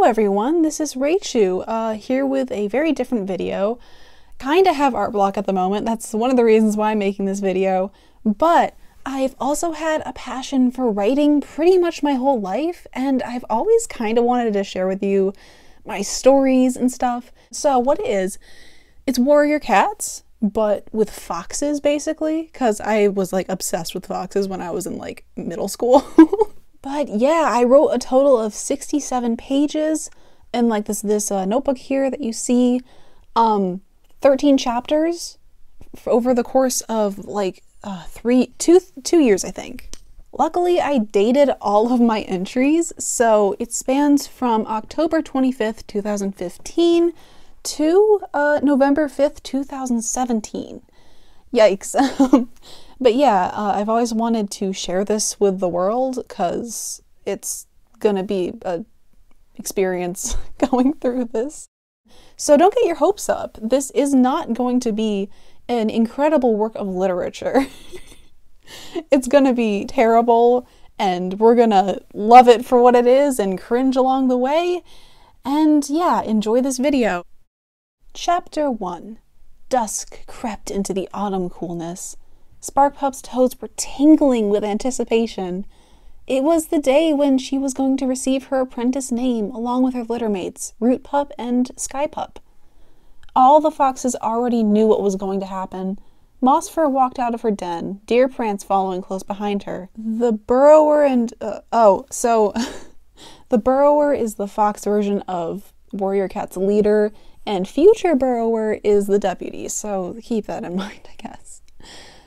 Hello everyone, this is Rachu, here with a very different video. Kinda have art block at the moment, that's one of the reasons why I'm making this video, but I've also had a passion for writing pretty much my whole life, and I've always kinda wanted to share with you my stories and stuff. So what it is, it's warrior cats, but with foxes basically, because I was like obsessed with foxes when I was in like middle school. But yeah, I wrote a total of 67 pages in like this notebook here that you see, 13 chapters over the course of like 2 years, I think. Luckily, I dated all of my entries, so it spans from October 25th, 2015 to November 5th, 2017. Yikes. But yeah, I've always wanted to share this with the world because it's gonna be an experience going through this. So don't get your hopes up. This is not going to be an incredible work of literature. It's gonna be terrible, and we're gonna love it for what it is and cringe along the way. And yeah, enjoy this video. Chapter 1. Dusk crept into the autumn coolness. Sparkpup's toes were tingling with anticipation. It was the day when she was going to receive her apprentice name along with her littermates, Rootpup and Skypup. All the foxes already knew what was going to happen. Mossfur walked out of her den, Deer Prance following close behind her. The burrower and... the burrower is the fox version of Warrior Cat's leader, and future burrower is the deputy, so keep that in mind, I guess.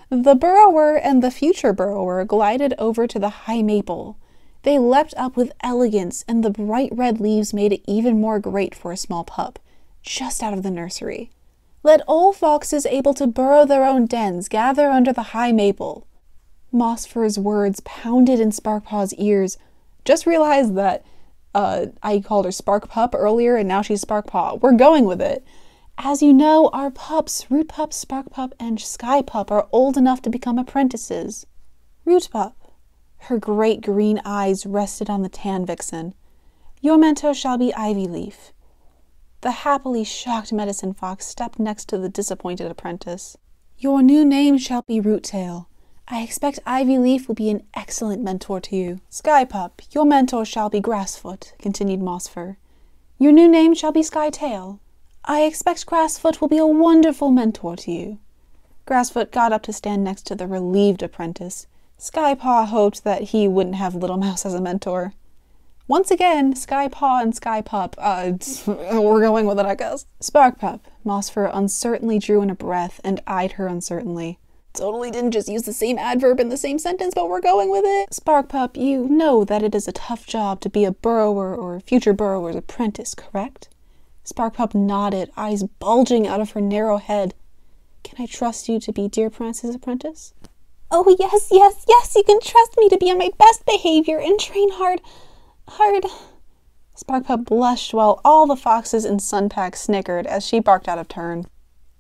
The burrower and the future burrower glided over to the high maple. They leapt up with elegance, and the bright red leaves made it even more great for a small pup, just out of the nursery. Let all foxes able to burrow their own dens gather under the high maple. Mossfur's words pounded in Sparkpaw's ears. Just realized that I called her Sparkpup earlier, and now she's Sparkpaw. We're going with it. As you know, our pups, Rootpup, Sparkpup, and Skypup, are old enough to become apprentices. Rootpup. Her great green eyes rested on the tan vixen. Your mentor shall be Ivyleaf. The happily shocked medicine fox stepped next to the disappointed apprentice. Your new name shall be Roottail. I expect Ivyleaf will be an excellent mentor to you. Skypup, your mentor shall be Grassfoot, continued Mossfur. Your new name shall be Skytail. I expect Grassfoot will be a wonderful mentor to you. Grassfoot got up to stand next to the relieved apprentice. Skypaw hoped that he wouldn't have Little Mouse as a mentor. Once again, Skypaw and Skypup, we're going with it, I guess. Sparkpup, Mossfur uncertainly drew in a breath and eyed her uncertainly. Totally didn't just use the same adverb in the same sentence, but we're going with it. Sparkpup, you know that it is a tough job to be a burrower or future burrower's apprentice, correct? Sparkpup nodded, eyes bulging out of her narrow head. Can I trust you to be Deer Prance's apprentice? Oh, yes, yes, yes, you can trust me to be on my best behavior and train hard. Sparkpup blushed while all the foxes in Sunpack snickered as she barked out of turn.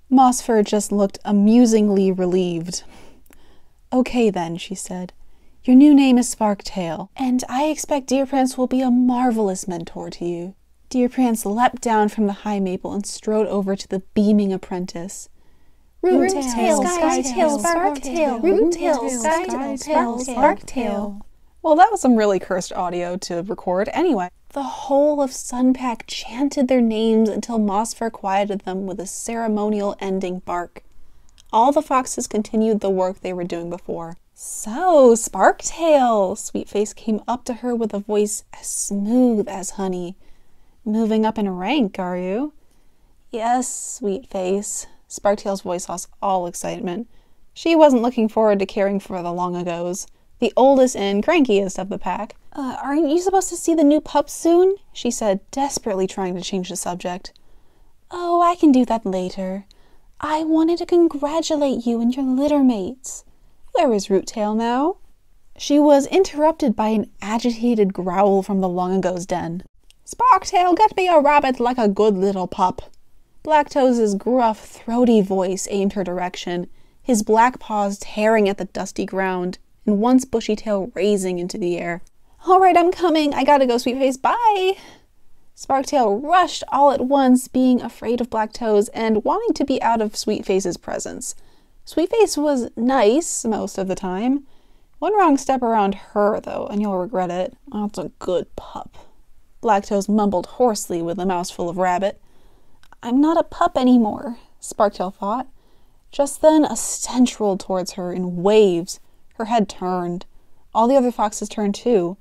Mossfur just looked amusingly relieved. Okay then, she said. Your new name is Sparktail, and I expect Deer Prance will be a marvelous mentor to you. Deer Prance leapt down from the high maple and strode over to the beaming apprentice. Roottail, Skytail, Sparktail, Roottail, Skytail, Sparktail. Well, that was some really cursed audio to record anyway. The whole of Sunpack chanted their names until Mossfur quieted them with a ceremonial ending bark. All the foxes continued the work they were doing before. So, Sparktail! Sweetface came up to her with a voice as smooth as honey. Moving up in rank, are you? Yes, Sweetface. Sparktail's voice lost all excitement. She wasn't looking forward to caring for the long-agos, the oldest and crankiest of the pack. Aren't you supposed to see the new pup soon? She said, desperately trying to change the subject. Oh, I can do that later. I wanted to congratulate you and your littermates. Where is Roottail now? She was interrupted by an agitated growl from the long-ago's den. Sparktail, get me a rabbit like a good little pup. Blacktoes's gruff, throaty voice aimed her direction, his black paws tearing at the dusty ground, and once bushy tail raising into the air. All right, I'm coming. I gotta go, Sweetface. Bye. Sparktail rushed all at once, being afraid of Black Toes and wanting to be out of Sweetface's presence. Sweetface was nice most of the time. One wrong step around her, though, and you'll regret it. That's a good pup. Black Toes mumbled hoarsely with a mouthful of rabbit. I'm not a pup anymore, Sparktail thought. Just then, a stench rolled towards her in waves. Her head turned. All the other foxes turned too.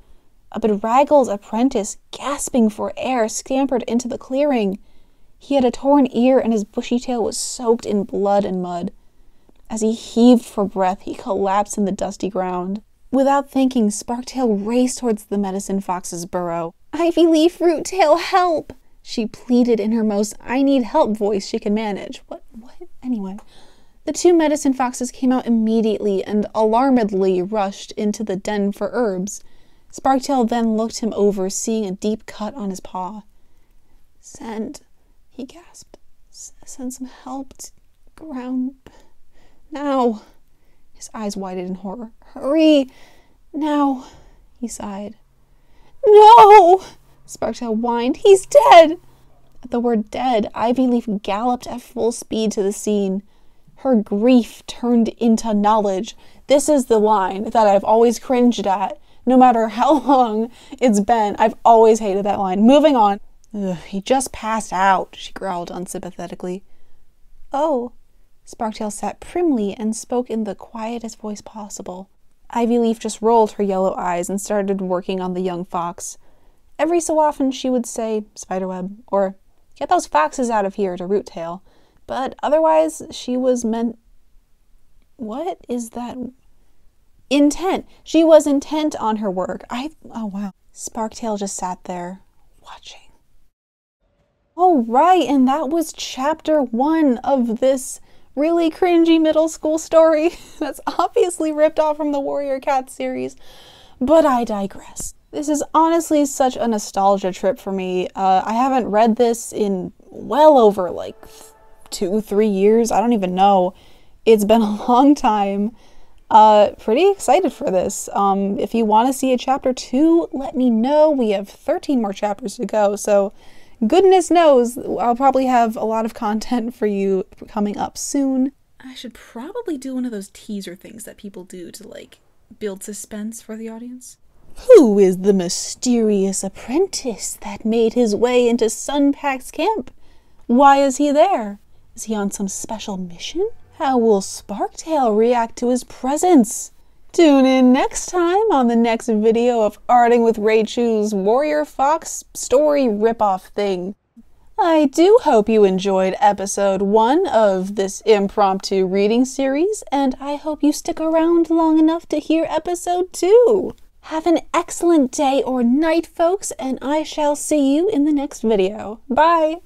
A bedraggled apprentice, gasping for air, scampered into the clearing. He had a torn ear and his bushy tail was soaked in blood and mud. As he heaved for breath, he collapsed in the dusty ground. Without thinking, Sparktail raced towards the medicine fox's burrow. Ivy Leaf Roottail, help! She pleaded in her most I-need-help voice she could manage. What? Anyway. The two medicine foxes came out immediately and alarmedly rushed into the den for herbs. Sparktail then looked him over, seeing a deep cut on his paw. He gasped. Send some help to ground. Now. His eyes widened in horror. Hurry! Now, he sighed. No! Sparktail whined. He's dead! At the word dead, Ivy Leaf galloped at full speed to the scene. Her grief turned into knowledge. This is the line that I've always cringed at. No matter how long it's been, I've always hated that line. Moving on. Ugh, he just passed out, she growled unsympathetically. Oh. Sparktail sat primly and spoke in the quietest voice possible. Ivy Leaf just rolled her yellow eyes and started working on the young fox. Every so often she would say, Spiderweb, or get those foxes out of here to Roottail. But otherwise she was What is that? Intent. She was intent on her work. Oh wow. Sparktail just sat there, watching. All right, and that was chapter 1 of this really cringy middle school story that's obviously ripped off from the Warrior Cat series, but I digress. This is honestly such a nostalgia trip for me. I haven't read this in well over like 2-3 years. I don't even know. It's been a long time. Pretty excited for this. If you want to see a chapter 2, let me know. We have 13 more chapters to go, so goodness knows I'll probably have a lot of content for you coming up soon. I should probably do one of those teaser things that people do to like build suspense for the audience. Who is the mysterious apprentice that made his way into Sunpack's camp? Why is he there? Is he on some special mission? How will Sparktail react to his presence? Tune in next time on the next video of ArtingWithRachu's Warrior Fox story ripoff thing. I do hope you enjoyed episode 1 of this impromptu reading series, and I hope you stick around long enough to hear episode 2. Have an excellent day or night, folks, and I shall see you in the next video. Bye!